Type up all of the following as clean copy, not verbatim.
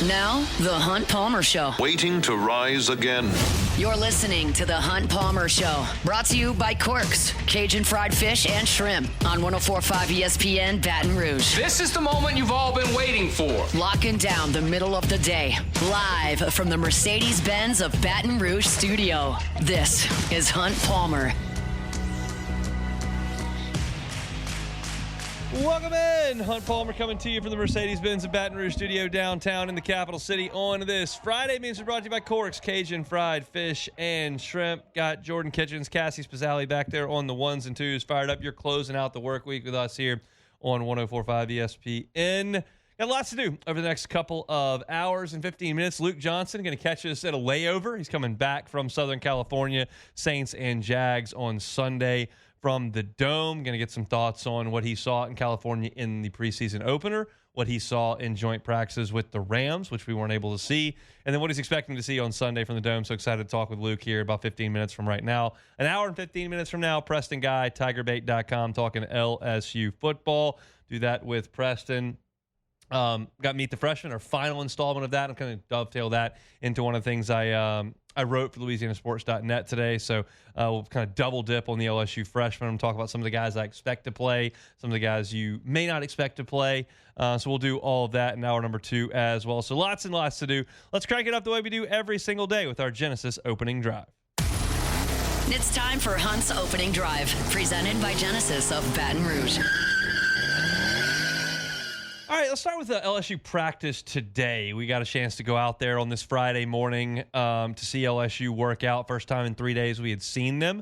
Now, The Hunt Palmer Show. Waiting to rise again. You're listening to The Hunt Palmer Show. Brought to you by Corks, Cajun fried fish and shrimp on 104.5 ESPN Baton Rouge. This is the moment you've all been waiting for. Locking down the middle of the day. Live from the Mercedes-Benz of Baton Rouge studio. This is Hunt Palmer. Welcome in. Hunt Palmer coming to you from the Mercedes-Benz of Baton Rouge studio downtown in the capital city on this Friday. Means we're brought to you by Corks, Cajun fried fish and shrimp. Got Jordan Kitchens, Cassie Spazzali back there on the ones and twos. Fired up. You're closing out the work week with us here on 104.5 ESPN. Got lots to do over the next couple of hours and 15 minutes. Luke Johnson going to catch us at a layover. He's coming back from Southern California, Saints and Jags on Sunday from the Dome. Going to get some thoughts on what he saw in California in the preseason opener, what he saw in joint practices with the Rams, which we weren't able to see, and then what he's expecting to see on Sunday from the Dome. So excited to talk with Luke here about 15 minutes from right now. An hour and 15 minutes from now, Preston Guy, TigerBait.com, talking LSU football. Do that with Preston. Got Meet the Freshman, our final installment of that. I'm going to dovetail that into one of the things I wrote for LouisianaSports.net today. So we'll kind of double dip on the LSU freshmen. I'm talking about some of the guys I expect to play, some of the guys you may not expect to play. So we'll do all of that in hour number 2 as well. So lots and lots to do. Let's crank it up the way we do every single day with our Genesis opening drive. It's time for Hunt's opening drive, presented by Genesis of Baton Rouge. All right, let's start with the LSU practice today. We got a chance to go out there on this Friday morning to see LSU work out. First time in 3 days we had seen them.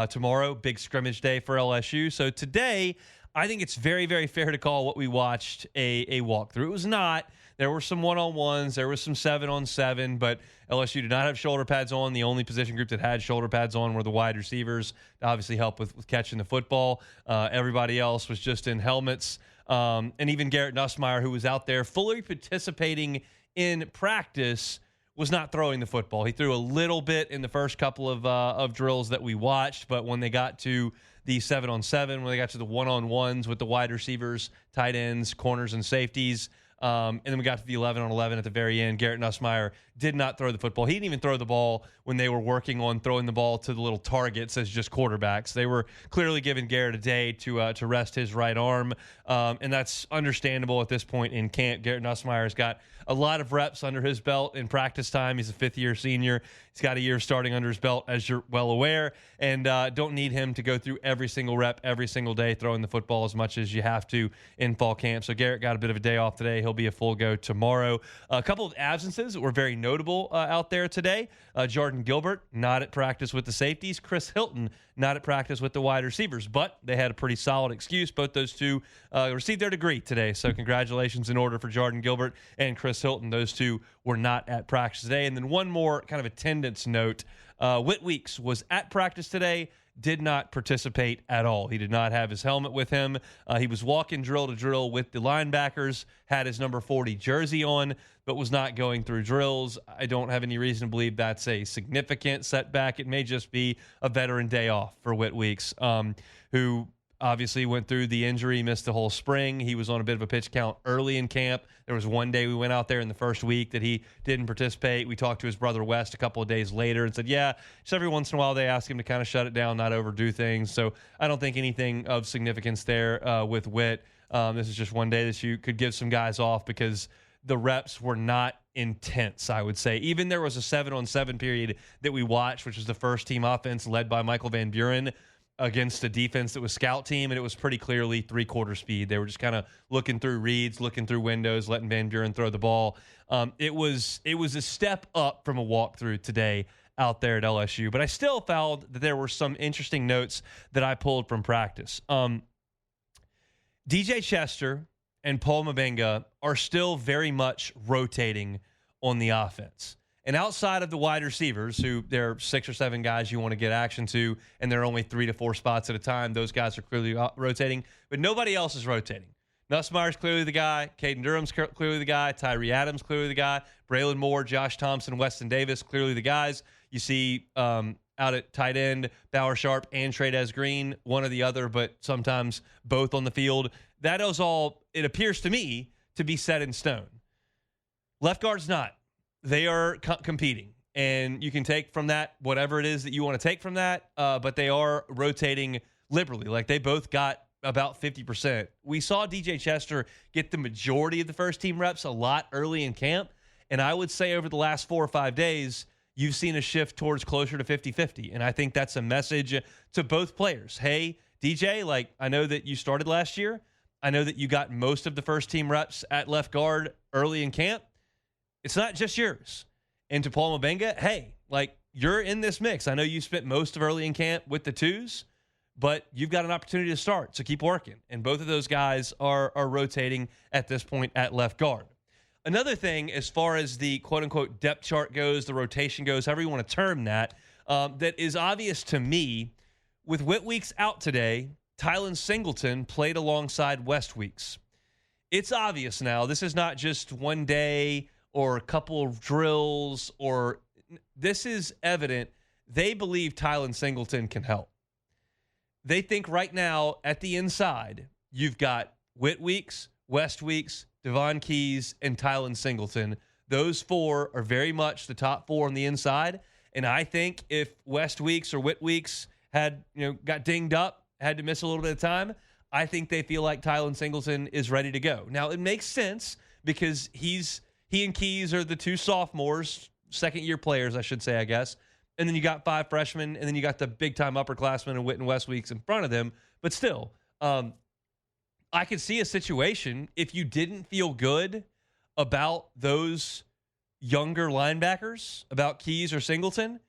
Tomorrow, big scrimmage day for LSU. So today, I think it's very, very fair to call what we watched a walkthrough. It was not. There were some one-on-ones. There was some 7-on-7, but LSU did not have shoulder pads on. The only position group that had shoulder pads on were the wide receivers to obviously help with catching the football. Everybody else was just in helmets. And even Garrett Nussmeier, who was out there fully participating in practice, was not throwing the football. He threw a little bit in the first couple of drills that we watched, but when they got to the 7-on-7, when they got to the one-on-ones with the wide receivers, tight ends, corners, and safeties, and then we got to the 11-on-11 at the very end, Garrett Nussmeier did not throw the football. He didn't even throw the ball when they were working on throwing the ball to the little targets as just quarterbacks. They were clearly giving Garrett a day to rest his right arm, and that's understandable at this point in camp. Garrett Nussmeier's got a lot of reps under his belt in practice time. He's a fifth-year senior. He's got a year starting under his belt, as you're well aware, and don't need him to go through every single rep every single day throwing the football as much as you have to in fall camp. So Garrett got a bit of a day off today. He'll be a full go tomorrow. A couple of absences that were very notable out there today. Jordan Gilbert, not at practice with the safeties. Chris Hilton, not at practice with the wide receivers, but they had a pretty solid excuse. Both those two received their degree today, so congratulations in order for Jordan Gilbert and Chris Hilton. Those two were not at practice today. And then one more kind of attendance note. Whit Weeks was at practice today, did not participate at all. He did not have his helmet with him. He was walking drill to drill with the linebackers, had his number 40 jersey on, but was not going through drills. I don't have any reason to believe that's a significant setback. It may just be a veteran day off for Whit Weeks, who obviously went through the injury, missed the whole spring. He was on a bit of a pitch count early in camp. There was one day we went out there in the first week that he didn't participate. We talked to his brother West a couple of days later and said, yeah, just every once in a while they ask him to kind of shut it down, not overdo things. So I don't think anything of significance there with Whit. This is just one day that you could give some guys off because the reps were not intense, I would say. Even there was a 7-on-7 period that we watched, which was the first team offense led by Michael Van Buren against a defense that was scout team, and it was pretty clearly three-quarter speed. They were just kind of looking through reads, looking through windows, letting Van Buren throw the ball. It was a step up from a walkthrough today out there at LSU, but I still found that there were some interesting notes that I pulled from practice. DJ Chester and Paul Mabenga are still very much rotating on the offense. And outside of the wide receivers, who there are 6 or 7 guys you want to get action to, and there are only 3 to 4 spots at a time, those guys are clearly rotating, but nobody else is rotating. Nussmeier's clearly the guy. Caden Durham's clearly the guy. Tyree Adams clearly the guy. Braylon Moore, Josh Thompson, Weston Davis clearly the guys. You see out at tight end, Bauer Sharp and Tradez Green, one or the other, but sometimes both on the field. That is all, it appears to me, to be set in stone. Left guard's not. They are competing. And you can take from that whatever it is that you want to take from that, but they are rotating liberally. Like, they both got about 50%. We saw DJ Chester get the majority of the first-team reps a lot early in camp, and I would say over the last 4 or 5 days, you've seen a shift towards closer to 50-50, and I think that's a message to both players. Hey, DJ, like, I know that you started last year. I know that you got most of the first-team reps at left guard early in camp. It's not just yours. And to Paul Mabenga, hey, like, you're in this mix. I know you spent most of early in camp with the twos, but you've got an opportunity to start, so keep working. And both of those guys are rotating at this point at left guard. Another thing, as far as the quote-unquote depth chart goes, the rotation goes, however you want to term that, that is obvious to me, with Whit Weeks out today, Tylen Singleton played alongside West Weeks. It's obvious now. This is not just one day or a couple of drills, or this is evident. They believe Tylen Singleton can help. They think right now at the inside, you've got Whit Weeks, West Weeks, Devon Keys, and Tylen Singleton. Those four are very much the top four on the inside. And I think if West Weeks or Whit Weeks got dinged up, had to miss a little bit of time, I think they feel like Tylen Singleton is ready to go. Now, it makes sense because he and Keys are the two sophomores, second-year players, I should say, I guess. And then you got 5 freshmen, and then you got the big-time upperclassmen and Whit and West Weeks in front of them. But still, I could see a situation if you didn't feel good about those younger linebackers, about Keys or Singleton,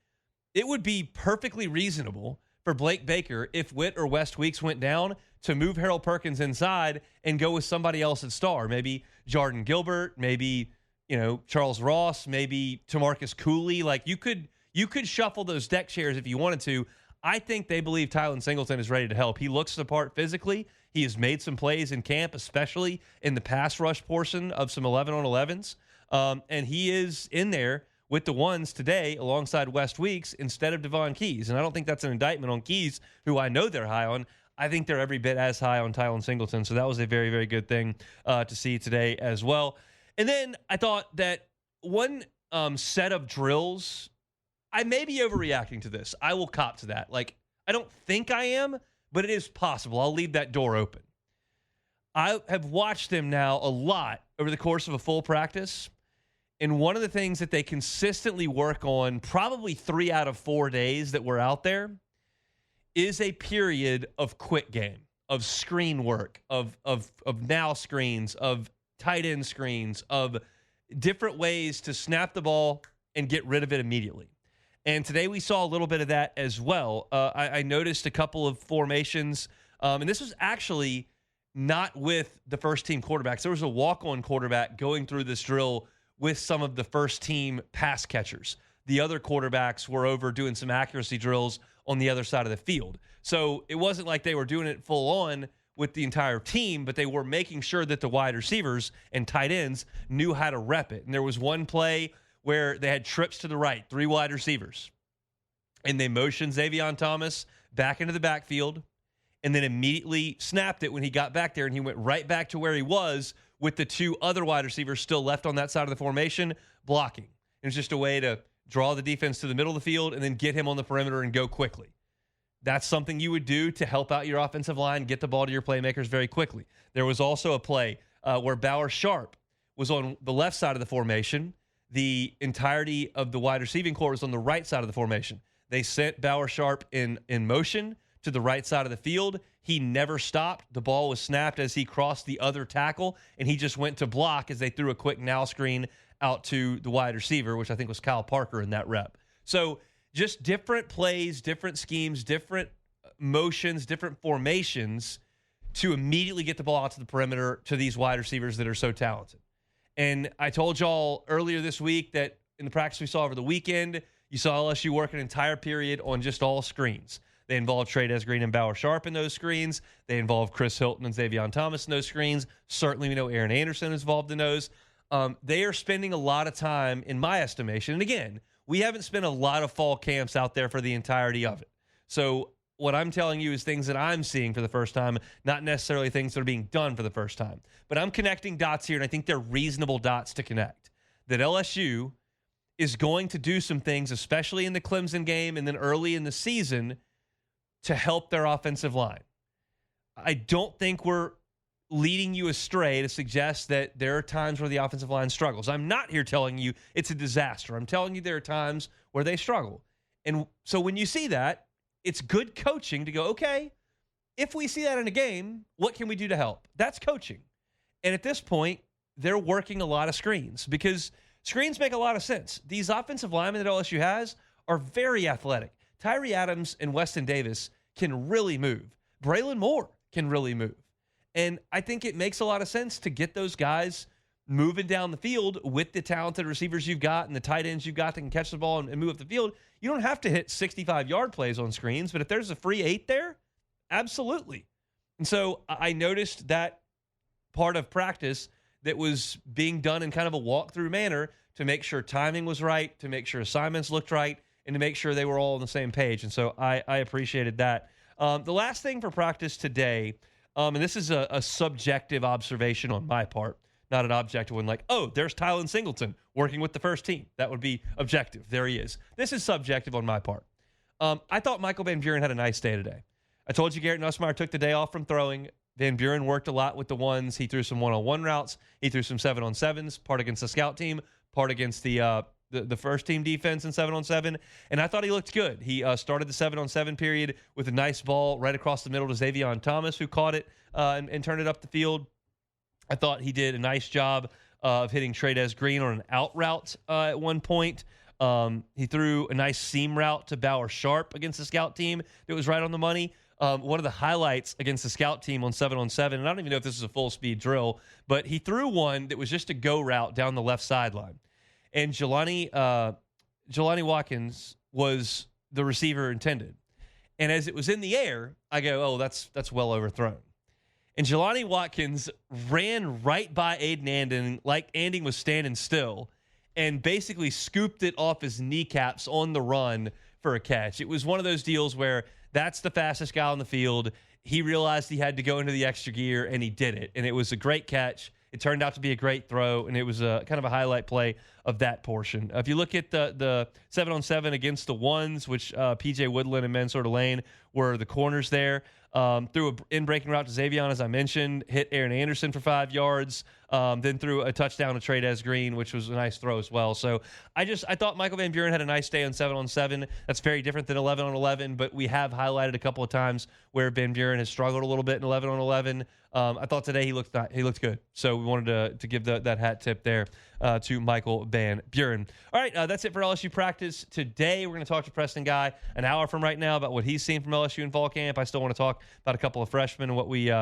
it would be perfectly reasonable for Blake Baker, if Whit or West Weeks went down, to move Harold Perkins inside and go with somebody else at star. Maybe Jordan Gilbert, maybe Charles Ross, maybe Tamarcus Cooley. Like, you could shuffle those deck chairs if you wanted to. I think they believe Tylen Singleton is ready to help. He looks the part physically. He has made some plays in camp, especially in the pass rush portion of some 11-on-11s. And he is in there with the ones today alongside West Weeks instead of Devon Keys. And I don't think that's an indictment on Keys, who I know they're high on. I think they're every bit as high on Tylen Singleton. So that was a very, very good thing to see today as well. And then I thought that one set of drills, I may be overreacting to this. I will cop to that. Like, I don't think I am, but it is possible. I'll leave that door open. I have watched them now a lot over the course of a full practice. And one of the things that they consistently work on, probably 3 out of 4 days that we're out there, is a period of quick game, of screen work, of now screens, of tight end screens, of different ways to snap the ball and get rid of it immediately. And today we saw a little bit of that as well. I noticed a couple of formations, and this was actually not with the first-team quarterbacks. There was a walk-on quarterback going through this drill with some of the first-team pass catchers. The other quarterbacks were over doing some accuracy drills on the other side of the field. So it wasn't like they were doing it full-on with the entire team, but they were making sure that the wide receivers and tight ends knew how to rep it. And there was one play where they had trips to the right, 3 wide receivers. And they motioned Xavier Thomas back into the backfield and then immediately snapped it when he got back there, and he went right back to where he was with the 2 other wide receivers still left on that side of the formation blocking. It was just a way to draw the defense to the middle of the field and then get him on the perimeter and go quickly. That's something you would do to help out your offensive line, get the ball to your playmakers very quickly. There was also a play where Bauer Sharp was on the left side of the formation. The entirety of the wide receiving corps was on the right side of the formation. They sent Bauer Sharp in motion to the right side of the field. He never stopped. The ball was snapped as he crossed the other tackle, and he just went to block as they threw a quick now screen out to the wide receiver, which I think was Kyle Parker in that rep. So just different plays, different schemes, different motions, different formations to immediately get the ball out to the perimeter to these wide receivers that are so talented. And I told y'all earlier this week that in the practice we saw over the weekend, you saw LSU work an entire period on just all screens. They involved Trey Green and Bauer Sharp in those screens. They involved Chris Hilton and Xavier Thomas in those screens. Certainly we know Aaron Anderson is involved in those. They are spending a lot of time, in my estimation, and again, we haven't spent a lot of fall camps out there for the entirety of it. So what I'm telling you is things that I'm seeing for the first time, not necessarily things that are being done for the first time. But I'm connecting dots here, and I think they're reasonable dots to connect. that LSU is going to do some things, especially in the Clemson game and then early in the season, to help their offensive line. I don't think we're leading you astray to suggest that there are times where the offensive line struggles. I'm not here telling you it's a disaster. I'm telling you there are times where they struggle. And so when you see that, it's good coaching to go, okay, if we see that in a game, what can we do to help? That's coaching. And at this point, they're working a lot of screens because screens make a lot of sense. These offensive linemen that LSU has are very athletic. Tyree Adams and Weston Davis can really move. Braylon Moore can really move. And I think it makes a lot of sense to get those guys moving down the field with the talented receivers you've got and the tight ends you've got that can catch the ball and move up the field. You don't have to hit 65-yard plays on screens, but if there's a free 8 there, absolutely. And so I noticed that part of practice that was being done in kind of a walkthrough manner to make sure timing was right, to make sure assignments looked right, and to make sure they were all on the same page. And so I appreciated that. The last thing for practice today, and this is a subjective observation on my part, not an objective one like, oh, there's Tylen Singleton working with the first team. That would be objective. There he is. This is subjective on my part. I thought Michael Van Buren had a nice day today. I told you Garrett Nussmeier took the day off from throwing. Van Buren worked a lot with the ones. He threw some one-on-one routes. He threw some 7-on-7s, part against the scout team, part against the first team defense in 7-on-7. And I thought he looked good. He started the 7-on-7 period with a nice ball right across the middle to Xavion Thomas, who caught it and turned it up the field. I thought he did a nice job of hitting Trey'Dez Green on an out route at one point. He threw a nice seam route to Bauer Sharp against the scout team that was right on the money. One of the highlights against the scout team on 7-on-7, and I don't even know if this is a full-speed drill, but he threw one that was just a go route down the left sideline. And Jelani Watkins was the receiver intended. And as it was in the air, I go, oh, that's well overthrown. And Jelani Watkins ran right by Aiden Anden like Anden was standing still and basically scooped it off his kneecaps on the run for a catch. It was one of those deals where that's the fastest guy on the field. He realized he had to go into the extra gear, and he did it. And it was a great catch. It turned out to be a great throw, and it was a kind of a highlight play of that portion. If you look at the 7-on-7 against the ones, which P.J. Woodland and Mansour Lane were the corners there, threw an in-breaking route to Xavion, as I mentioned, hit Aaron Anderson for 5 yards, then threw a touchdown to Trey'Dez Green, which was a nice throw as well. So I thought Michael Van Buren had a nice day on 7-on-7. That's very different than 11-on-11, but we have highlighted a couple of times where Van Buren has struggled a little bit in 11-on-11. I thought today he looked good. So we wanted to give that hat tip there to Michael Van Buren. All right, that's it for LSU practice today. We're going to talk to Preston Guy an hour from right now about what he's seen from LSU in fall camp. I still want to talk about a couple of freshmen and what we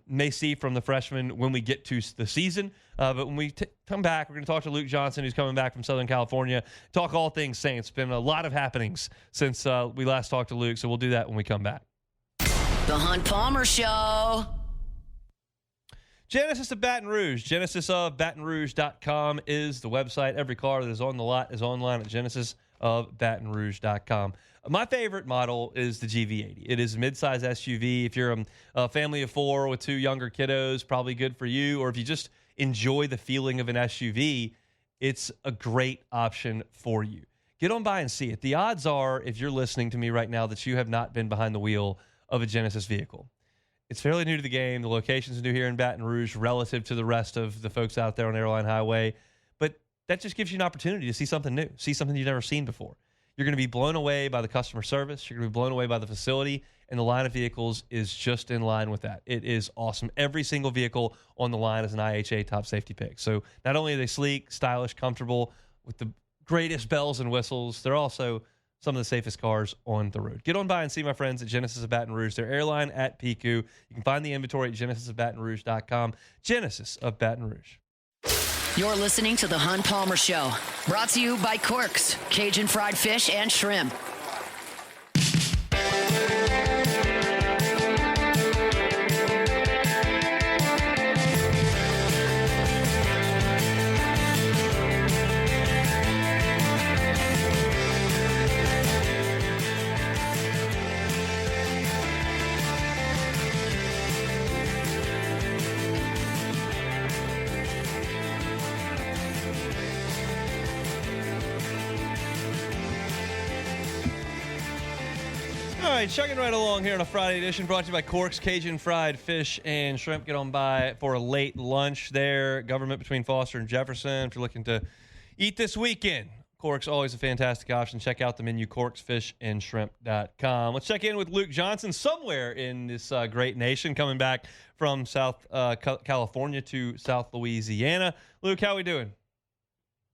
may see from the freshmen when we get to the season. But when we come back, we're going to talk to Luke Johnson, who's coming back from Southern California, talk all things Saints. It's been a lot of happenings since we last talked to Luke, so we'll do that when we come back. The Hunt Palmer Show. Genesis of Baton Rouge. GenesisofBatonRouge.com is the website. Every car that is on the lot is online at GenesisofBatonRouge.com. My favorite model is the GV80. It is a midsize SUV. If you're a family of 4 with 2 younger kiddos, probably good for you. Or if you just enjoy the feeling of an SUV, it's a great option for you. Get on by and see it. The odds are, if you're listening to me right now, that you have not been behind the wheel of a Genesis vehicle. It's fairly new to the game. The location's new here in Baton Rouge relative to the rest of the folks out there on Airline Highway. But that just gives you an opportunity to see something new, see something you've never seen before. You're going to be blown away by the customer service. You're going to be blown away by the facility. And the line of vehicles is just in line with that. It is awesome. Every single vehicle on the line is an IHA top safety pick. So not only are they sleek, stylish, comfortable, with the greatest bells and whistles, they're also some of the safest cars on the road. Get on by and see my friends at Genesis of Baton Rouge. They're airline at PQ. You can find the inventory at GenesisofBatonRouge.com. Genesis of Baton Rouge. You're listening to The Hunt Palmer Show. Brought to you by Quirks, Cajun fried fish and shrimp. All right, chugging right along here on a Friday edition, brought to you by Corks, Cajun Fried Fish and Shrimp. Get on by for a late lunch there. Government between Foster and Jefferson. If you're looking to eat this weekend, Corks, always a fantastic option. Check out the menu, corksfishandshrimp.com. Let's check in with Luke Johnson, somewhere in this great nation, coming back from South California to South Louisiana. Luke, how we doing?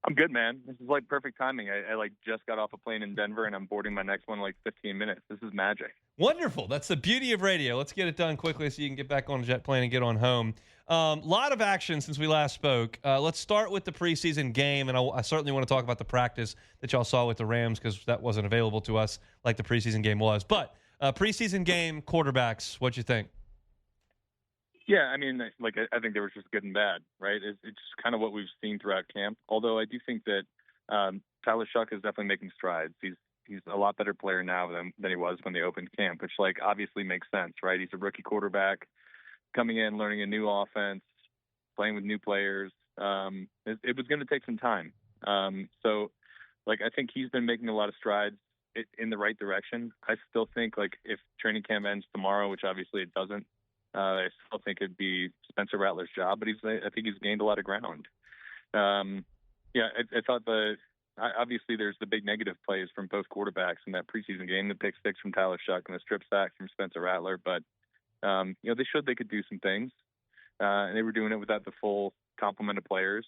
I'm good, man. This is like perfect timing. I like just got off a plane in Denver, and I'm boarding my next one in like 15 minutes. This is magic. Wonderful. That's the beauty of radio. Let's get it done quickly so you can get back on a jet plane and get on home. Lot of action since we last spoke. Let's start with the preseason game, and I certainly want to talk about the practice that y'all saw with the Rams because that wasn't available to us like the preseason game was. But preseason game, quarterbacks, what'd you think? Yeah, I mean, like I think they were just good and bad, right? It's kind of what we've seen throughout camp. Although I do think that Tyler Shuck is definitely making strides. He's a lot better player now than he was when they opened camp, which like obviously makes sense, right? He's a rookie quarterback coming in, learning a new offense, playing with new players. It was going to take some time. So, like I think he's been making a lot of strides in the right direction. I still think like if training camp ends tomorrow, which obviously it doesn't. I still think it'd be Spencer Rattler's job, but I think he's gained a lot of ground. I thought obviously there's the big negative plays from both quarterbacks in that preseason game, the pick six from Tyler Shuck and the strip sack from Spencer Rattler. But, they could do some things. And they were doing it without the full complement of players.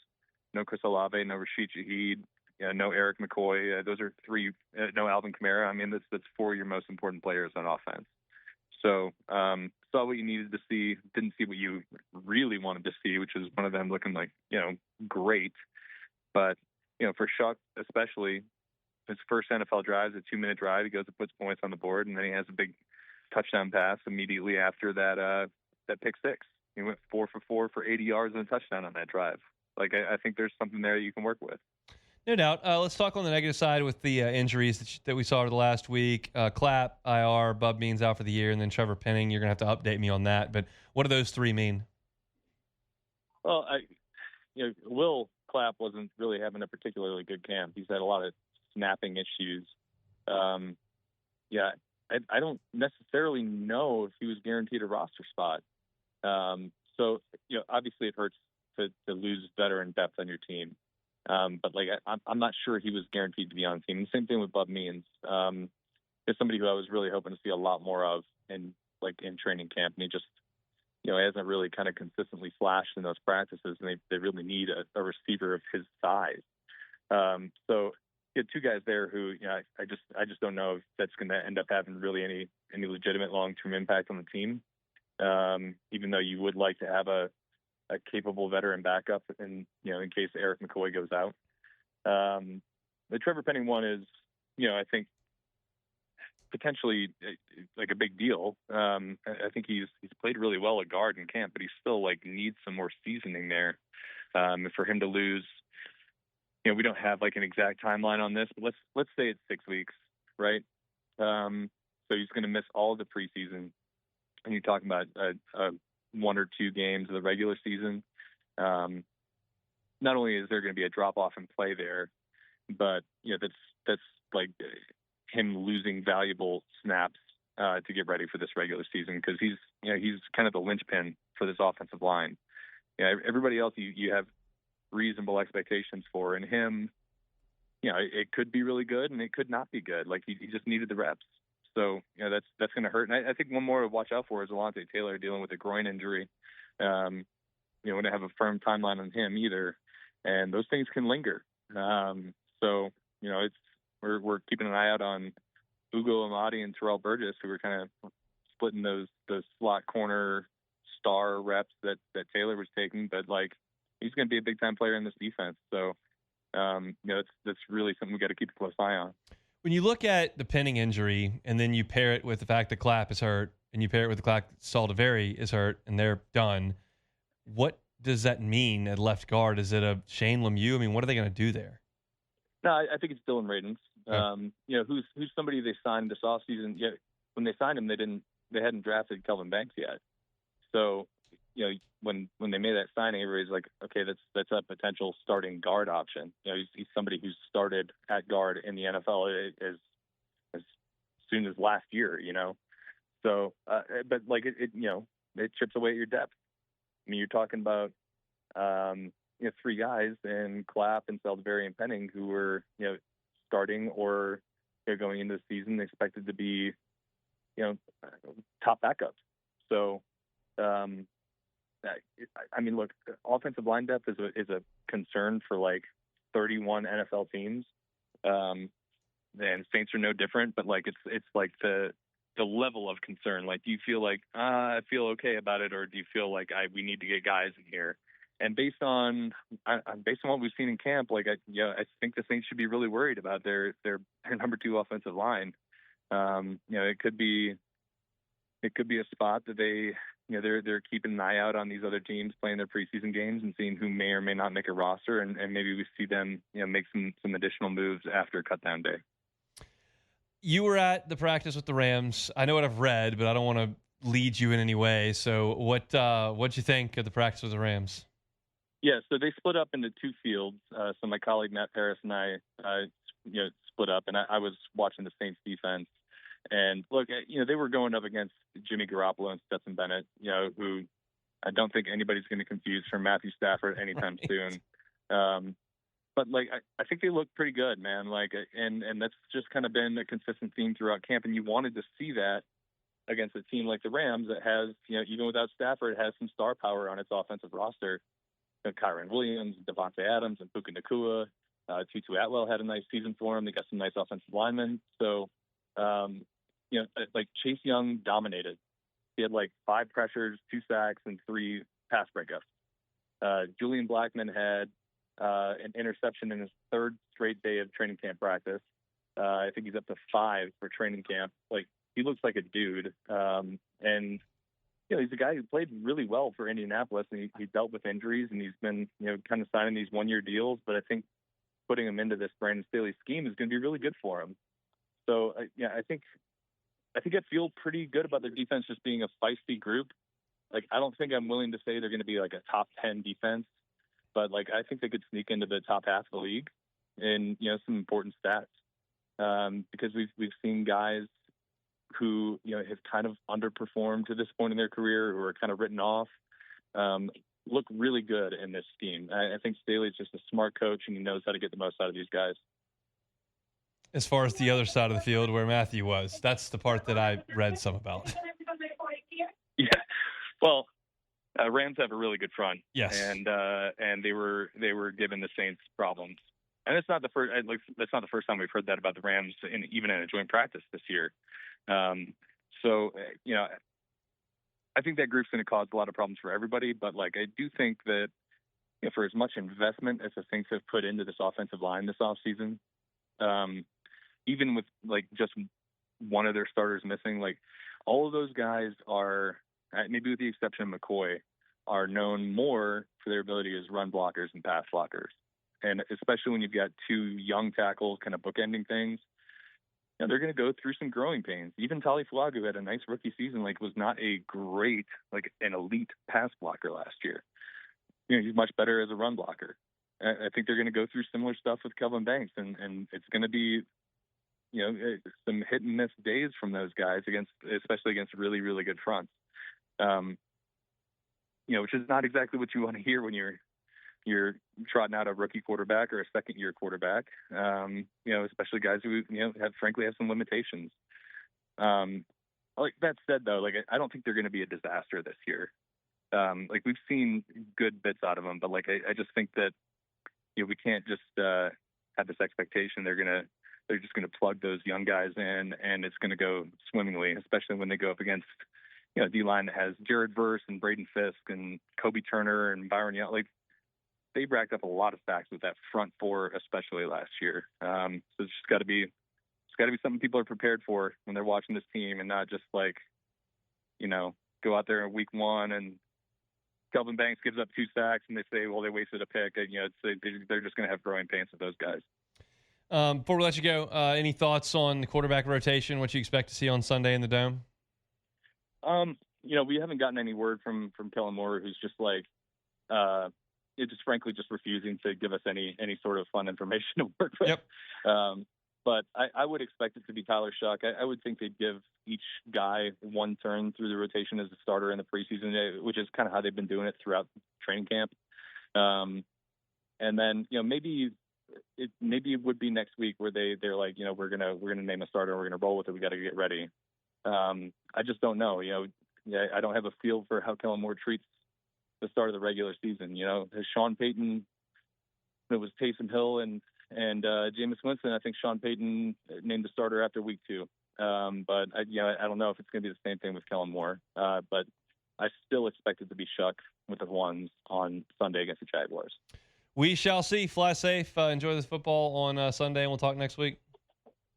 No Chris Olave, no Rashid Shaheed, no Eric McCoy. Those are three, no Alvin Kamara. I mean, that's four of your most important players on offense. So saw what you needed to see, didn't see what you really wanted to see, which is one of them looking like, great. But, for Shuck especially, his first NFL drive is a 2-minute drive. He goes and puts points on the board, and then he has a big touchdown pass immediately after that pick six. He went 4 for 4 for 80 yards and a touchdown on that drive. Like, I think there's something there you can work with. No doubt. Let's talk on the negative side with the injuries that we saw over the last week. Clapp, IR, Bub Means out for the year, and then Trevor Penning. You're going to have to update me on that. But what do those three mean? Well, Will Clapp wasn't really having a particularly good camp. He's had a lot of snapping issues. I don't necessarily know if he was guaranteed a roster spot. So obviously it hurts to lose veteran depth on your team. But I'm not sure he was guaranteed to be on the team. And same thing with Bub Means. There's somebody who I was really hoping to see a lot more of in training camp, and he just, hasn't really kind of consistently flashed in those practices. And they really need a receiver of his size. So you had two guys there who, I just don't know if that's going to end up having really any legitimate long-term impact on the team. Even though you would like to have a capable veteran backup in case Eric McCoy goes out. The Trevor Penning one is, I think potentially like a big deal. I think he's played really well at guard in camp, but he still needs some more seasoning there. For him to lose, we don't have an exact timeline on this, but let's say it's 6 weeks, right? So he's going to miss all of the preseason, and you're talking about a 1 or 2 games of the regular season. Not only is there going to be a drop off in play there, but that's like him losing valuable snaps to get ready for this regular season, because he's kind of the linchpin for this offensive line. Everybody else you have reasonable expectations for, and him, it could be really good and it could not be good. He just needed the reps. So, that's going to hurt. And I think one more to watch out for is Alontae Taylor dealing with a groin injury. We don't have a firm timeline on him either. And those things can linger. So, we're keeping an eye out on Ugo Amadi and Terrell Burgess, who are kind of splitting those slot corner star reps that Taylor was taking. But, he's going to be a big-time player in this defense. So, that's really something we got to keep a close eye on. When you look at the Penning injury and then you pair it with the fact that Clapp is hurt and you pair it with the fact that Saldiveri is hurt and they're done, what does that mean at left guard? Is it a Shane Lemieux? I mean, what are they going to do there? No, I think it's Dylan Radins. Okay. Who's somebody they signed this offseason. Yeah, when they signed him, they hadn't drafted Kelvin Banks yet. So, when they made that signing, everybody's like, okay, that's a potential starting guard option. He's somebody who's started at guard in the NFL as soon as last year, So, but like it chips away at your depth. I mean, you're talking about, 3 guys in Clapp and Salisbury and Penning who were, starting or going into the season expected to be, top backups. So, I mean, look, offensive line depth is a concern for like 31 NFL teams. And Saints are no different, but like it's like the level of concern. Like, do you feel like I feel okay about it, or do you feel like we need to get guys in here? And based on what we've seen in camp, like I think the Saints should be really worried about their number 2 offensive line. It could be a spot that they're keeping an eye out on these other teams playing their preseason games and seeing who may or may not make a roster, and maybe we see them make some additional moves after cutdown day. You were at the practice with the Rams. I know what I've read, but I don't want to lead you in any way. So what'd you think of the practice with the Rams? Yeah, so they split up into 2 fields. So my colleague Matt Paris and I, split up, and I was watching the Saints defense. And look, they were going up against Jimmy Garoppolo and Stetson Bennett, who I don't think anybody's going to confuse for Matthew Stafford anytime soon. But like, I think they look pretty good, man. Like, and that's just kind of been a consistent theme throughout camp. And you wanted to see that against a team like the Rams that has, even without Stafford, has some star power on its offensive roster. Kyron Williams, Devontae Adams, and Puka Nacua. Tutu Atwell had a nice season for him. They got some nice offensive linemen. So, like Chase Young dominated. He had like 5 pressures, 2 sacks, and 3 pass breakups. Julian Blackmon had an interception in his 3rd straight day of training camp practice. I think he's up to 5 for training camp. Like, he looks like a dude. And he's a guy who played really well for Indianapolis, and he dealt with injuries, and he's been, kind of signing these 1-year deals. But I think putting him into this Brandon Staley scheme is going to be really good for him. So, I think I feel pretty good about their defense just being a feisty group. Like, I don't think I'm willing to say they're going to be like a top 10 defense, but like, I think they could sneak into the top half of the league in, some important stats. Because we've seen guys who, have kind of underperformed to this point in their career, who are kind of written off, look really good in this scheme. I think Staley's just a smart coach, and he knows how to get the most out of these guys. As far as the other side of the field where Matthew was, that's the part that I read some about. Yeah. Well, Rams have a really good front. Yes. And they were giving the Saints problems. And it's not the first. That's not the first time we've heard that about the Rams, even in a joint practice this year. So I think that group's going to cause a lot of problems for everybody. But like, I do think that for as much investment as the Saints have put into this offensive line this offseason, even with like just one of their starters missing, like all of those guys are, maybe with the exception of McCoy, are known more for their ability as run blockers and pass blockers. And especially when you've got 2 young tackles kind of bookending things, they're going to go through some growing pains. Even Tali Fuaga, who had a nice rookie season, like was not a great, like an elite pass blocker last year. He's much better as a run blocker. I think they're going to go through similar stuff with Kelvin Banks, and it's going to be, some hit and miss days from those guys especially against really, really good fronts. Which is not exactly what you want to hear when you're trotting out a rookie quarterback or a second-year quarterback. Especially guys who have some limitations. Like that said, though, like I don't think they're going to be a disaster this year. Like we've seen good bits out of them, but like I just think that we can't just have this expectation they're just gonna plug those young guys in and it's gonna go swimmingly, especially when they go up against D-line that has Jared Verse and Braden Fisk and Kobe Turner and Byron Young. Like they racked up a lot of sacks with that front 4, especially last year. So it's just got to be something people are prepared for when they're watching this team, and not just like go out there in week 1 and Kelvin Banks gives up 2 sacks and they say, well, they wasted a pick. They're just going to have growing pains with those guys. Before we let you go, any thoughts on the quarterback rotation? What you expect to see on Sunday in the Dome? We haven't gotten any word from Kellen Moore, who's just like, just frankly just refusing to give us any sort of fun information to work with. Yep. But I would expect it to be Tyler Shuck. I would think they'd give each guy one turn through the rotation as a starter in the preseason, which is kind of how they've been doing it throughout training camp. And then, maybe it would be next week where they're like, we're gonna name a starter and we're gonna roll with it. We got to get ready. I just don't know. I don't have a feel for how Kellen Moore treats the start of the regular season. Has Sean Payton, it was Taysom Hill and Jameis Winston. I think Sean Payton named the starter after week 2. But I don't know if it's going to be the same thing with Kellen Moore. But I still expect it to be Shuck with the ones on Sunday against the Jaguars. We shall see. Fly safe. Enjoy this football on Sunday, and we'll talk next week.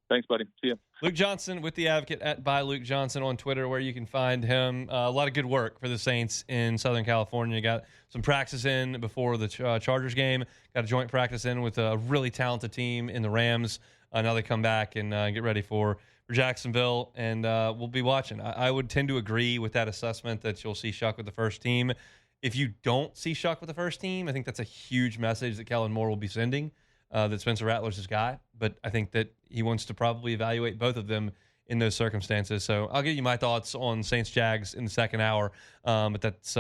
Thanks, buddy. See you. Luke Johnson with The Advocate at @ByLukeJohnson on Twitter, where you can find him. A lot of good work for the Saints in Southern California. Got some practice in before the Chargers game. Got a joint practice in with a really talented team in the Rams. Now they come back and get ready for Jacksonville, and we'll be watching. I would tend to agree with that assessment that you'll see Shuck with the first team. If you don't see Shuck with the first team, I think that's a huge message that Kellen Moore will be sending. That Spencer Rattler's his guy, but I think that he wants to probably evaluate both of them in those circumstances. So I'll give you my thoughts on Saints-Jags in the second hour, but that's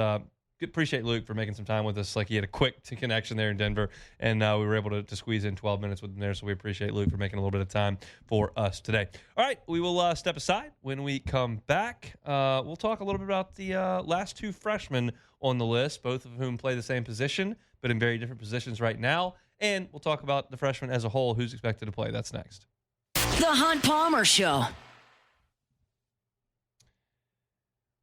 appreciate Luke for making some time with us. Like, he had a quick connection there in Denver, and we were able to squeeze in 12 minutes with him there, so we appreciate Luke for making a little bit of time for us today. All right, we will step aside. When we come back, we'll talk a little bit about the last 2 freshmen on the list, both of whom play the same position, but in very different positions right now. And we'll talk about the freshmen as a whole, who's expected to play. That's next. The Hunt Palmer Show.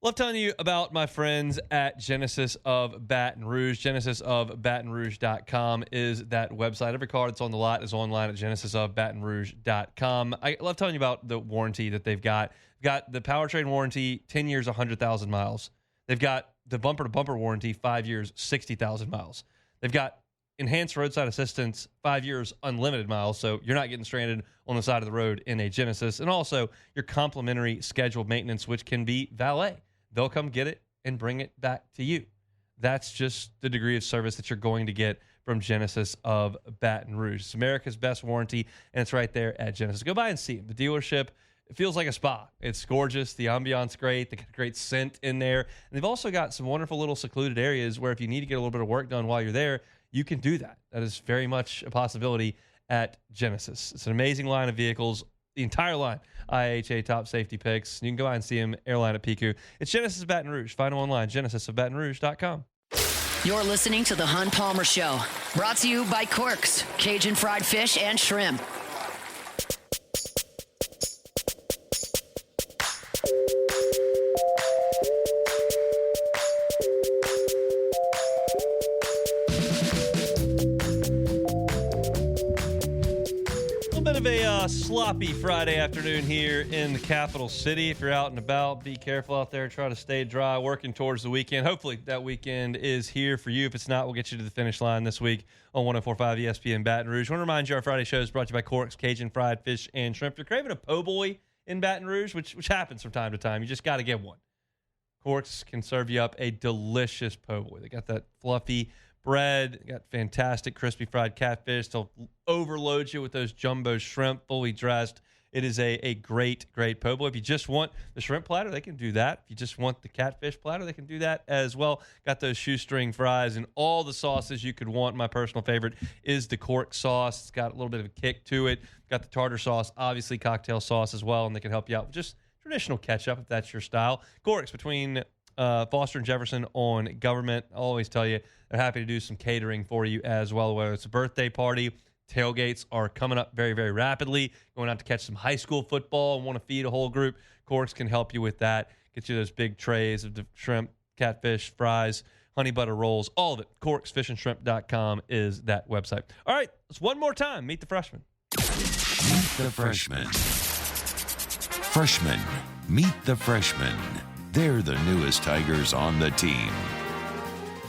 Love telling you about my friends at Genesis of Baton Rouge. GenesisofBatonRouge.com is that website. Every car that's on the lot is online at GenesisofBatonRouge.com. I love telling you about the warranty that they've got. They've got the powertrain warranty, 10 years, 100,000 miles. They've got the bumper-to-bumper warranty, 5 years, 60,000 miles. They've got enhanced roadside assistance, 5 years, unlimited miles, so you're not getting stranded on the side of the road in a Genesis. And also your complimentary scheduled maintenance, which can be valet. They'll come get it and bring it back to you. That's just the degree of service that you're going to get from Genesis of Baton Rouge. It's America's best warranty, and it's right there at Genesis. Go by and see it. The dealership, it feels like a spa. It's gorgeous. The ambiance great. They got a great scent in there. And they've also got some wonderful little secluded areas where if you need to get a little bit of work done while you're there, you can do that. That is very much a possibility at Genesis. It's an amazing line of vehicles. The entire line, IHA top safety picks. You can go out and see them, airline at Pico. It's Genesis of Baton Rouge. Find them online, genesisofbatonrouge.com. You're listening to The Hunt Palmer Show, brought to you by Corks, Cajun fried fish and shrimp. Sloppy Friday afternoon here in the capital city. If you're out and about, be careful out there. Try to stay dry, working towards the weekend. Hopefully that weekend is here for you. If it's not, we'll get you to the finish line this week on 104.5 ESPN Baton Rouge. I want to remind you our Friday show is brought to you by Corks, Cajun fried fish and shrimp. If you're craving a po' boy in Baton Rouge, which happens from time to time, you just got to get one. Corks can serve you up a delicious po' boy. They got that fluffy bread, got fantastic crispy fried catfish. They'll overload you with those jumbo shrimp, fully dressed. It is a great po' boy. If you just want the shrimp platter, they can do that. If you just want the catfish platter, they can do that as well. Got those shoestring fries and all the sauces you could want. My personal favorite is the Cork sauce. It's got a little bit of a kick to it. Got the tartar sauce, obviously cocktail sauce as well, and they can help you out with just traditional ketchup if that's your style. Corks between Foster and Jefferson on Government. I'll always tell you, they're happy to do some catering for you as well, whether it's a birthday party. Tailgates are coming up very, very rapidly. Going out to catch some high school football and want to feed a whole group, Corks can help you with that. Get you those big trays of the shrimp, catfish, fries, honey butter rolls, all of it. CorksFishandShrimp.com is that website. All right, let's one more time. Meet the freshmen. Meet the freshmen. Freshmen, meet the freshmen. They're the newest Tigers on the team.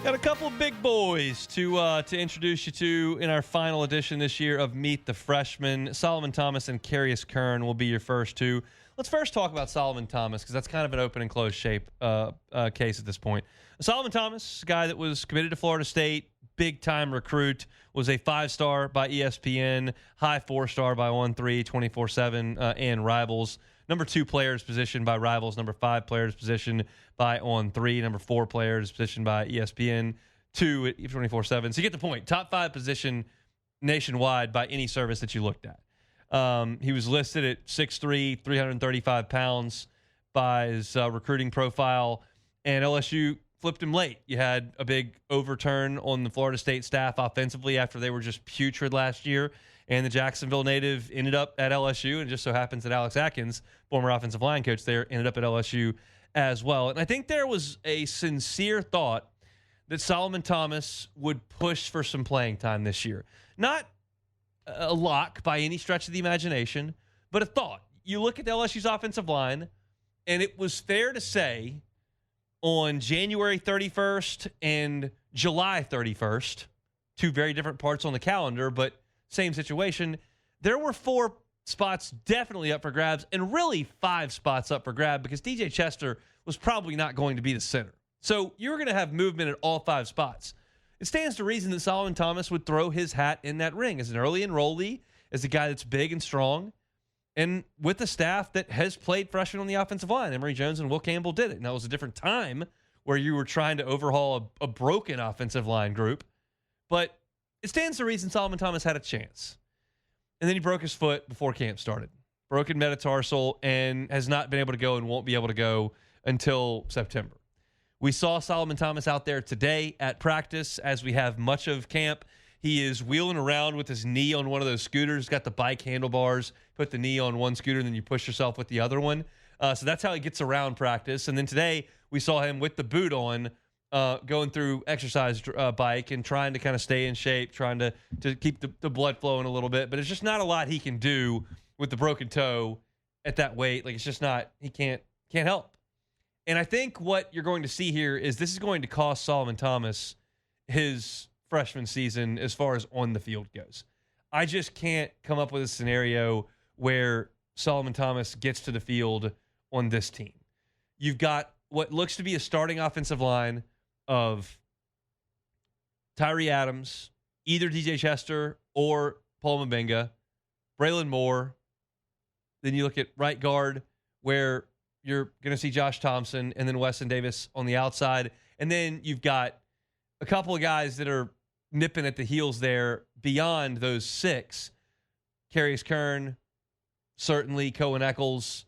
Got a couple of big boys to introduce you to in our final edition this year of Meet the Freshmen. Solomon Thomas and Carius Kern will be your first two. Let's first talk about Solomon Thomas because that's kind of an open and closed shape case at this point. Solomon Thomas, a guy that was committed to Florida State, big-time recruit, was a 5-star by ESPN, high 4-star by On3, 24/7, and Rivals. Number 2 players positioned by Rivals. Number 5 players positioned by On3. Number 4 players positioned by ESPN, 2 at 24/7. So you get the point. Top 5 position nationwide by any service that you looked at. He was listed at 6'3", 335 pounds by his recruiting profile, and LSU flipped him late. You had a big overturn on the Florida State staff offensively after they were just putrid last year, and the Jacksonville native ended up at LSU, and it just so happens that Alex Atkins, former offensive line coach there, ended up at LSU as well. And I think there was a sincere thought that Solomon Thomas would push for some playing time this year. Not a lock by any stretch of the imagination, but a thought. You look at LSU's offensive line, and it was fair to say on January 31st and July 31st, 2 very different parts on the calendar, but same situation, there were 4 spots definitely up for grabs, and really 5 spots up for grab, because DJ Chester was probably not going to be the center. So you were going to have movement at all 5 spots. It stands to reason that Solomon Thomas would throw his hat in that ring as an early enrollee, as a guy that's big and strong, and with the staff that has played freshmen on the offensive line. Emory Jones and Will Campbell did it. And that was a different time where you were trying to overhaul a broken offensive line group. But it stands to reason Solomon Thomas had a chance. And then he broke his foot before camp started. Broken metatarsal, and has not been able to go and won't be able to go until September. We saw Solomon Thomas out there today at practice, as we have much of camp. He is wheeling around with his knee on one of those scooters, got the bike handlebars, put the knee on one scooter, and then you push yourself with the other one. So that's how he gets around practice. And then today we saw him with the boot on, going through exercise bike and trying to kind of stay in shape, trying to keep the blood flowing a little bit. But it's just not a lot he can do with the broken toe at that weight. Like, it's just not, he can't help. And I think what you're going to see here is this is going to cost Solomon Thomas his freshman season as far as on the field goes. I just can't come up with a scenario where Solomon Thomas gets to the field on this team. You've got what looks to be a starting offensive line of Tyree Adams, either DJ Chester or Paul Mabenga, Braylon Moore. Then you look at right guard, where you're going to see Josh Thompson and then Weston Davis on the outside. And then you've got a couple of guys that are nipping at the heels there beyond those 6. Carius Kern, certainly Cohen Eccles,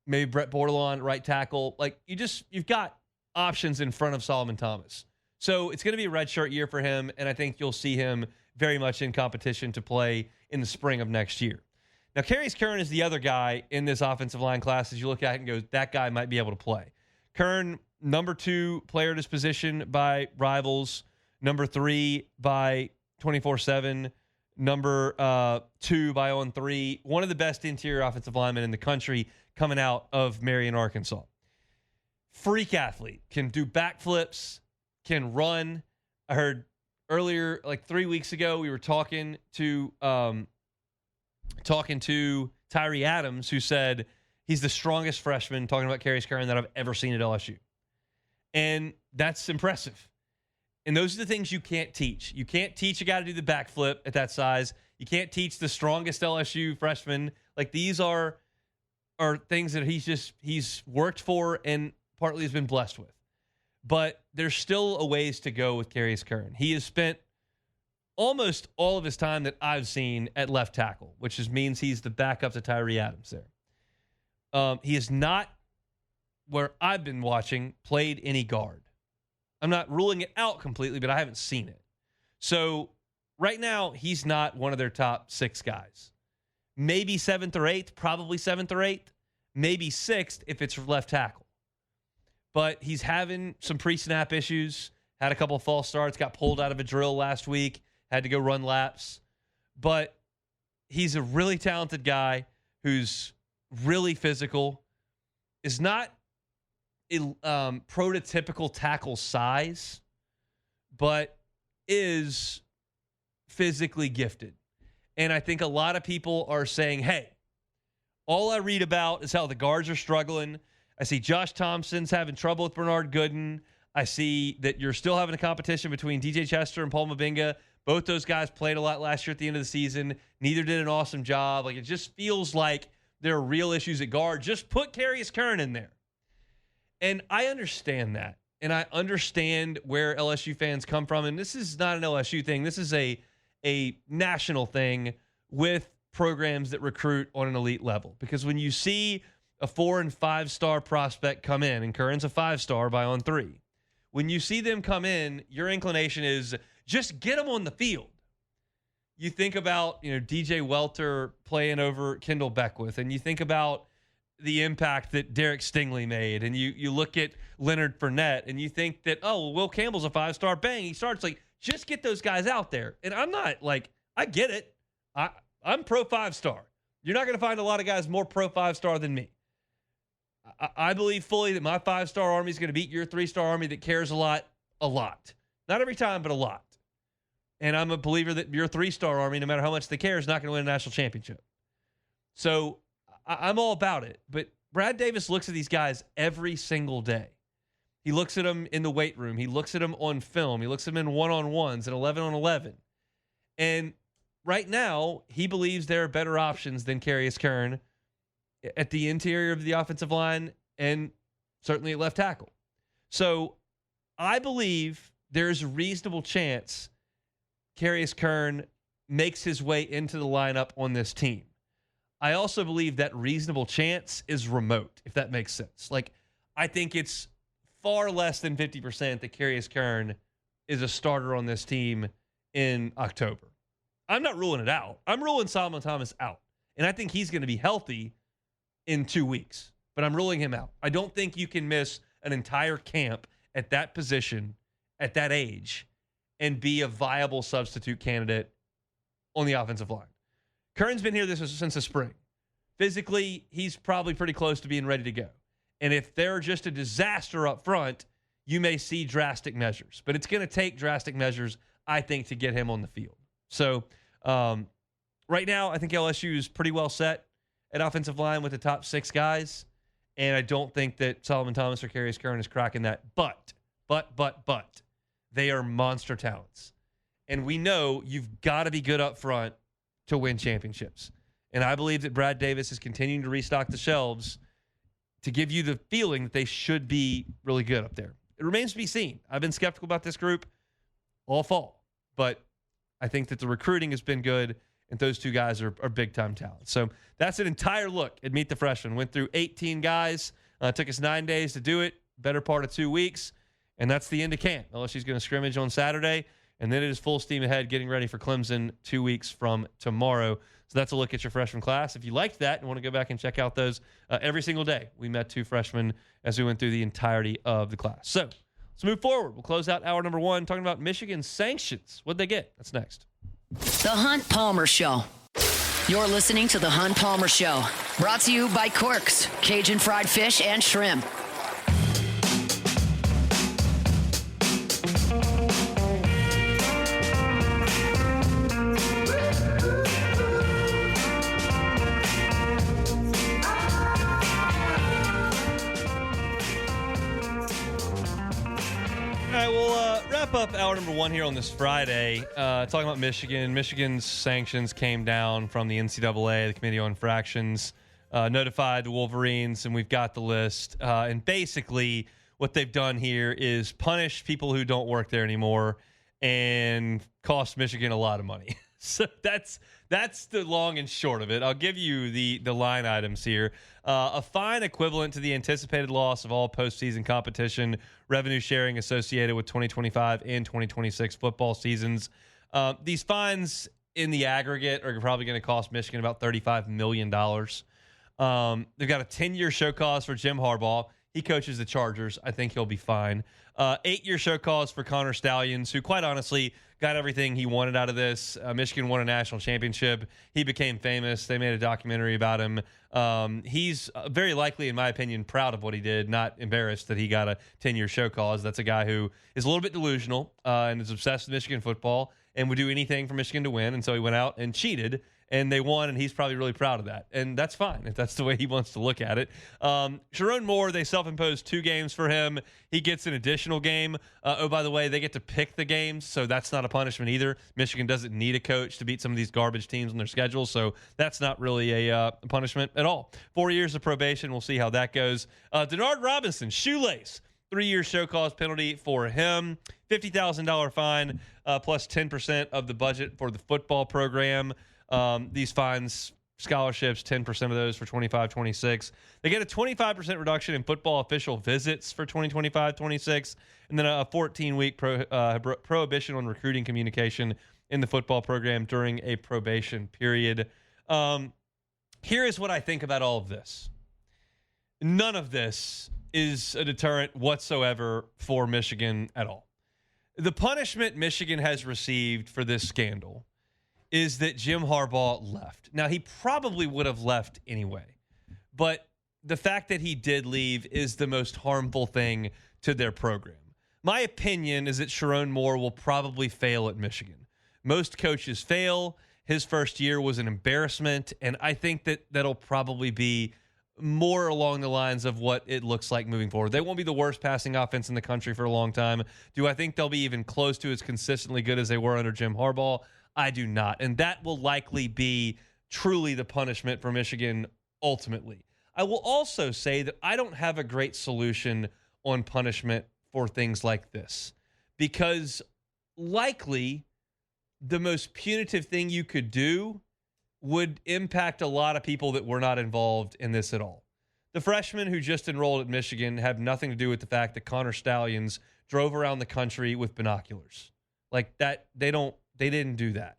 maybe Brett Bordelon, right tackle. Like, you've got options in front of Solomon Thomas. So it's going to be a redshirt year for him, and I think you'll see him very much in competition to play in the spring of next year. Now, Carius Kern is the other guy in this offensive line class as you look at it and go, that guy might be able to play. Kern, number 2 player at his position by Rivals, number 3 by 24/7, number 2 by On3. One of the best interior offensive linemen in the country coming out of Marion, Arkansas. Freak athlete, can do backflips, can run. I heard earlier, like 3 weeks ago, we were talking to Tyree Adams, who said he's the strongest freshman, talking about Carius Kern, that I've ever seen at LSU. And that's impressive. And those are the things you can't teach. You can't teach a guy to do the backflip at that size. You can't teach the strongest LSU freshman. Like, these are things that he's worked for and partly has been blessed with. But there's still a ways to go with Carius Kern. He has spent almost all of his time that I've seen at left tackle, which means he's the backup to Tyree Adams there. He is not, where I've been watching, played any guard. I'm not ruling it out completely, but I haven't seen it. So right now, he's not one of their top 6 guys. Maybe 7th or 8th, probably 7th or 8th, maybe 6th if it's left tackle. But he's having some pre-snap issues, had a couple of false starts, got pulled out of a drill last week, had to go run laps. But he's a really talented guy who's really physical, is not prototypical tackle size, but is physically gifted. And I think a lot of people are saying, hey, all I read about is how the guards are struggling. I see Josh Thompson's having trouble with Bernard Gooden. I see that you're still having a competition between DJ Chester and Paul Mabinga. Both those guys played a lot last year at the end of the season. Neither did an awesome job. Like, it just feels like there are real issues at guard. Just put Carius Kern in there. And I understand that. And I understand where LSU fans come from. And this is not an LSU thing. This is a national thing with programs that recruit on an elite level. Because when you see a 4- and 5-star prospect come in, and Kern's a 5-star by on 3, when you see them come in, your inclination is just get them on the field. You think about, DJ Welter playing over Kendall Beckwith, and you think about the impact that Derek Stingley made, and you look at Leonard Fournette, and you think that, Will Campbell's a 5-star, bang, he starts. Like, just get those guys out there. And I'm not like, I get it. I'm pro 5-star. You're not going to find a lot of guys more pro 5-star than me. I believe fully that my 5-star army is going to beat your 3-star army that cares a lot. Not every time, but a lot. And I'm a believer that your 3-star army, no matter how much they care, is not going to win a national championship. So I'm all about it. But Brad Davis looks at these guys every single day. He looks at them in the weight room. He looks at them on film. He looks at them in one-on-ones and 11-on-11. And right now, he believes there are better options than Carius Kern at the interior of the offensive line and certainly at left tackle. So I believe there's a reasonable chance Carius Kern makes his way into the lineup on this team. I also believe that reasonable chance is remote, if that makes sense. Like, I think it's far less than 50% that Carius Kern is a starter on this team in October. I'm not ruling it out. I'm ruling Solomon Thomas out. And I think he's going to be healthy in 2 weeks, but I'm ruling him out. I don't think you can miss an entire camp at that position, at that age, and be a viable substitute candidate on the offensive line. Kern's been here since the spring. Physically, he's probably pretty close to being ready to go. And if they're just a disaster up front, you may see drastic measures. But it's going to take drastic measures, I think, to get him on the field. So right now, I think LSU is pretty well set at offensive line with the top 6 guys. And I don't think that Solomon Thomas or Carius Kern is cracking that. But, they are monster talents. And we know you've got to be good up front to win championships. And I believe that Brad Davis is continuing to restock the shelves to give you the feeling that they should be really good up there. It remains to be seen. I've been skeptical about this group all fall. But I think that the recruiting has been good, and those 2 guys are big-time talents. So that's an entire look at Meet the Freshman. Went through 18 guys. Took us 9 days to do it, better part of 2 weeks. And that's the end of camp. LSU's going to scrimmage on Saturday, and then it is full steam ahead getting ready for Clemson 2 weeks from tomorrow. So that's a look at your freshman class. If you liked that and want to go back and check out those every single day, we met 2 freshmen as we went through the entirety of the class. So let's move forward. We'll close out hour number 1 talking about Michigan's sanctions. What'd they get? That's next. The Hunt Palmer Show. You're listening to The Hunt Palmer Show. Brought to you by Corks, Cajun Fried Fish and Shrimp. Wrap up hour number 1 here on this Friday, talking about Michigan. Michigan's sanctions came down from the NCAA, the Committee on Infractions, notified the Wolverines, and we've got the list. And basically, what they've done here is punish people who don't work there anymore and cost Michigan a lot of money. So that's the long and short of it. I'll give you the line items here. A fine equivalent to the anticipated loss of all postseason competition revenue sharing associated with 2025 and 2026 football seasons. These fines in the aggregate are probably going to cost Michigan about $35 million. They've got a 10-year show cause for Jim Harbaugh. He coaches the Chargers. I think he'll be fine. 8-year show cause for Connor Stallions, who quite honestly got everything he wanted out of this. Michigan won a national championship. He became famous. They made a documentary about him. He's very likely, in my opinion, proud of what he did, not embarrassed that he got a 10-year show cause. That's a guy who is a little bit delusional and is obsessed with Michigan football and would do anything for Michigan to win. And so he went out and cheated, and they won, and he's probably really proud of that. And that's fine if that's the way he wants to look at it. Sharon Moore, they self-imposed 2 games for him. He gets an additional game. Oh, by the way, they get to pick the games, so that's not a punishment either. Michigan doesn't need a coach to beat some of these garbage teams on their schedule, so that's not really a punishment at all. 4 years of probation. We'll see how that goes. Denard Robinson, shoelace. 3-year show cause penalty for him. $50,000 fine plus 10% of the budget for the football program. These fines, scholarships, 10% of those for 25-26. They get a 25% reduction in football official visits for 2025-26, and then a 14-week prohibition on recruiting communication in the football program during a probation period. Here is what I think about all of this. None of this is a deterrent whatsoever for Michigan at all. The punishment Michigan has received for this scandal is that Jim Harbaugh left. Now, he probably would have left anyway, but the fact that he did leave is the most harmful thing to their program. My opinion is that Sharon Moore will probably fail at Michigan. Most coaches fail. His first year was an embarrassment, and I think that that'll probably be more along the lines of what it looks like moving forward. They won't be the worst passing offense in the country for a long time. Do I think they'll be even close to as consistently good as they were under Jim Harbaugh? I do not. And that will likely be truly the punishment for Michigan ultimately. I will also say that I don't have a great solution on punishment for things like this, because likely the most punitive thing you could do would impact a lot of people that were not involved in this at all. The freshmen who just enrolled at Michigan have nothing to do with the fact that Connor Stallions drove around the country with binoculars. Like that, they didn't do that.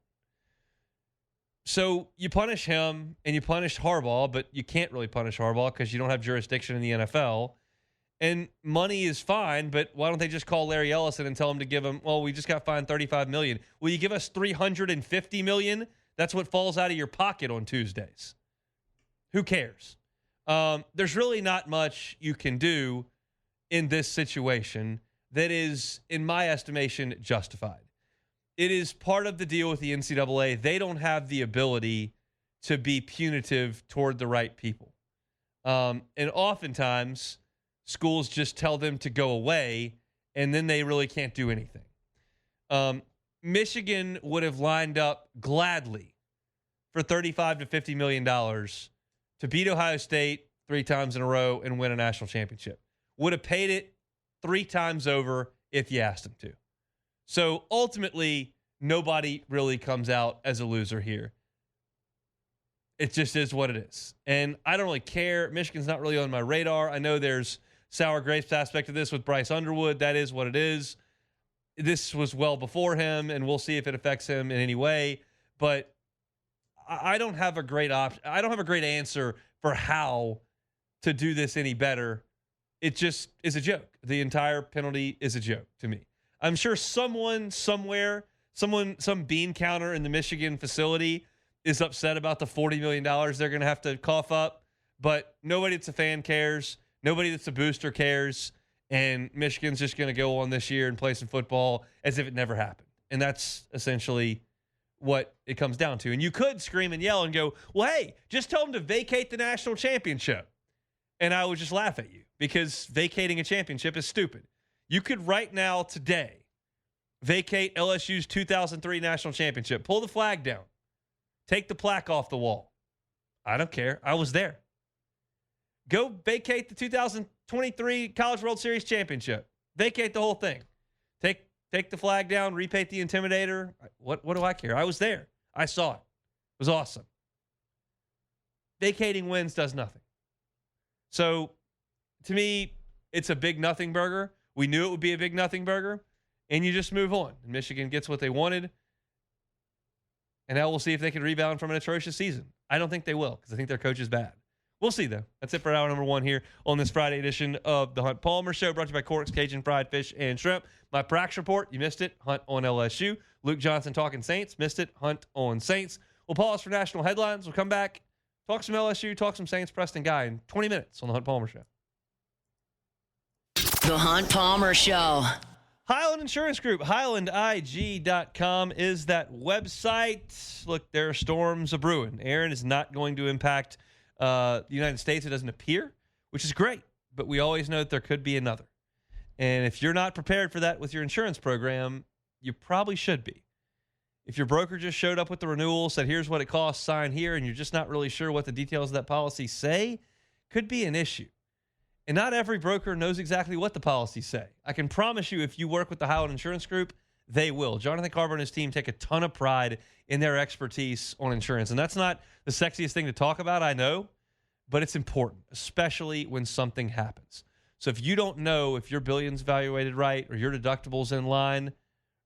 So you punish him and you punish Harbaugh, but you can't really punish Harbaugh because you don't have jurisdiction in the NFL. And money is fine, but why don't they just call Larry Ellison and tell him to give him, well, we just got fined $35 million. Will you give us $350 million? That's what falls out of your pocket on Tuesdays. Who cares? There's really not much you can do in this situation that is, in my estimation, justified. It is part of the deal with the NCAA. They don't have the ability to be punitive toward the right people. And oftentimes, schools just tell them to go away, and then they really can't do anything. Michigan would have lined up gladly for $35 to $50 million to beat Ohio State 3 times in a row and win a national championship. Would have paid it 3 times over if you asked them to. So ultimately, nobody really comes out as a loser here. It just is what it is. And I don't really care. Michigan's not really on my radar. I know there's sour grapes aspect of this with Bryce Underwood. That is what it is. This was well before him, and we'll see if it affects him in any way. But I don't have a great option. I don't have a great answer for how to do this any better. It just is a joke. The entire penalty is a joke to me. I'm sure someone somewhere, some bean counter in the Michigan facility is upset about the $40 million they're going to have to cough up, but nobody that's a fan cares. Nobody that's a booster cares. And Michigan's just going to go on this year and play some football as if it never happened. And that's essentially what it comes down to. And you could scream and yell and go, well, hey, just tell them to vacate the national championship. And I would just laugh at you because vacating a championship is stupid. You could right now, today, vacate LSU's 2003 national championship. Pull the flag down. Take the plaque off the wall. I don't care. I was there. Go vacate the 2023 College World Series championship. Vacate the whole thing. Take the flag down, repaint the Intimidator. What do I care? I was there. I saw it. It was awesome. Vacating wins does nothing. So, to me, it's a big nothing burger. We knew it would be a big nothing burger, and you just move on. And Michigan gets what they wanted, and now we'll see if they can rebound from an atrocious season. I don't think they will because I think their coach is bad. We'll see, though. That's it for hour number 1 here on this Friday edition of the Hunt Palmer Show, brought to you by Corks, Cajun Fried Fish and Shrimp. My Prax report, you missed it, Hunt on LSU. Luke Johnson talking Saints, missed it, Hunt on Saints. We'll pause for national headlines. We'll come back, talk some LSU, talk some Saints, Preston Guy in 20 minutes on the Hunt Palmer Show. The Hunt Palmer Show. Highland Insurance Group, HighlandIG.com is that website. Look, there are storms a-brewing. Aaron is not going to impact the United States, it doesn't appear, which is great. But we always know that there could be another. And if you're not prepared for that with your insurance program, you probably should be. If your broker just showed up with the renewal, said, here's what it costs, sign here, and you're just not really sure what the details of that policy say, could be an issue. And not every broker knows exactly what the policies say. I can promise you, if you work with the Highland Insurance Group, they will. Jonathan Carver and his team take a ton of pride in their expertise on insurance. And that's not the sexiest thing to talk about, I know, but it's important, especially when something happens. So if you don't know if your billion's evaluated right, or your deductible's in line,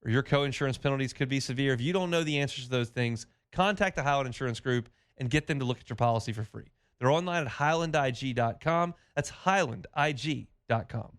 or your co-insurance penalties could be severe, if you don't know the answers to those things, contact the Highland Insurance Group and get them to look at your policy for free. They're online at HighlandIG.com. That's HighlandIG.com.